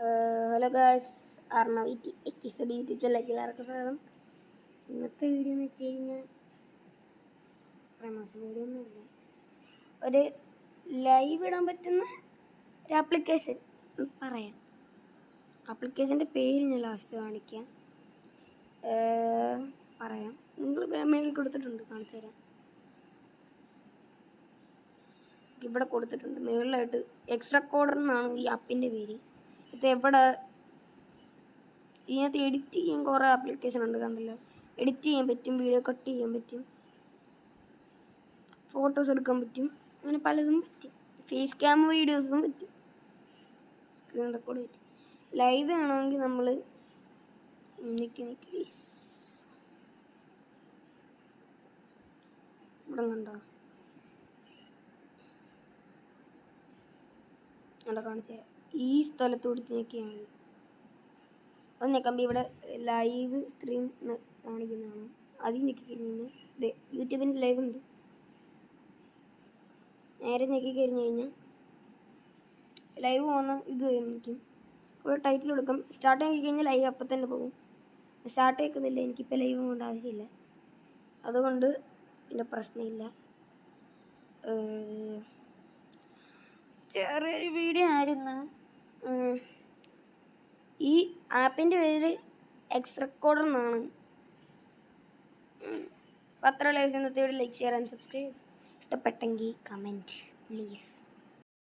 Hello guys, Arnav episode YouTube ചാനലിലേക്ക് എല്ലാവർക്കും സ്വാഗതം. ഇന്നത്തെ വീഡിയോ എന്ന് വെച്ച് കഴിഞ്ഞാൽ പ്രമോഷൻ വീഡിയോ ഒന്നുമില്ല, ഒരു ലൈവ് ഇടാൻ പറ്റുന്ന ഒരു ആപ്ലിക്കേഷൻ പറയാം. ആപ്ലിക്കേഷൻ്റെ പേര് ഞാൻ ലാസ്റ്റ് കാണിക്കാം, പറയാം. നിങ്ങൾ മേളിൽ കൊടുത്തിട്ടുണ്ട്, കാണിച്ചു തരാം. ഇവിടെ കൊടുത്തിട്ടുണ്ട് മുകളിലായിട്ട്. എക്സ്റെക്കോർഡർ എന്നാണ് ഈ ആപ്പിൻ്റെ പേര്. ഇത് എവിടെ ഇതിനകത്ത് എഡിറ്റ് ചെയ്യാൻ കുറേ ആപ്ലിക്കേഷൻ ഉണ്ട്, കണ്ടല്ലോ. എഡിറ്റ് ചെയ്യാൻ പറ്റും, വീഡിയോ കട്ട് ചെയ്യാൻ പറ്റും, ഫോട്ടോസ് എടുക്കാൻ പറ്റും, അങ്ങനെ പലതും പറ്റും. ഫേസ് ക്യാം വീഡിയോസും പറ്റും, സ്ക്രീൻ റെക്കോർഡ് പറ്റും. ലൈവ് ആണെങ്കിൽ നമ്മൾ ഇവിടെ കണ്ടോ, അവിടെ കാണിച്ചു തരാം. ഈ സ്ഥലത്ത് പിടിച്ച് ഞെക്കിയാണ് അത് ഞെക്കുമ്പോൾ ഇവിടെ ലൈവ് സ്ട്രീം കാണിക്കുന്നതാണ്. അതിൽ ഞെക്കിക്കഴിഞ്ഞ് കഴിഞ്ഞാൽ യൂട്യൂബിൻ്റെ ലൈവ് ഉണ്ട്. നേരെ ഞെക്കിക്കഴിഞ്ഞ് കഴിഞ്ഞാൽ ലൈവ് പോകുന്ന ഇത് കാണിക്കും. ഇവിടെ ടൈറ്റിൽ കൊടുക്കും. സ്റ്റാർട്ട് ആക്കി കഴിഞ്ഞാൽ ലൈവ് അപ്പം തന്നെ പോകും. സ്റ്റാർട്ട് ആക്കുന്നില്ല, എനിക്കിപ്പോൾ ലൈവ് കൊണ്ട് ആവശ്യമില്ല, അതുകൊണ്ട് പിന്നെ പ്രശ്നമില്ല. ചെറിയൊരു വീഡിയോ ആയിരുന്നു. ഈ ആപ്പിൻ്റെ പേര് എക്സ്റെക്കോർഡർ എന്നാണ്. പത്ര ലൈക്സ് ഇന്നത്തെ video like, share and subscribe. ഇഷ്ടപ്പെട്ടെങ്കിൽ കമൻറ്റ് പ്ലീസ്.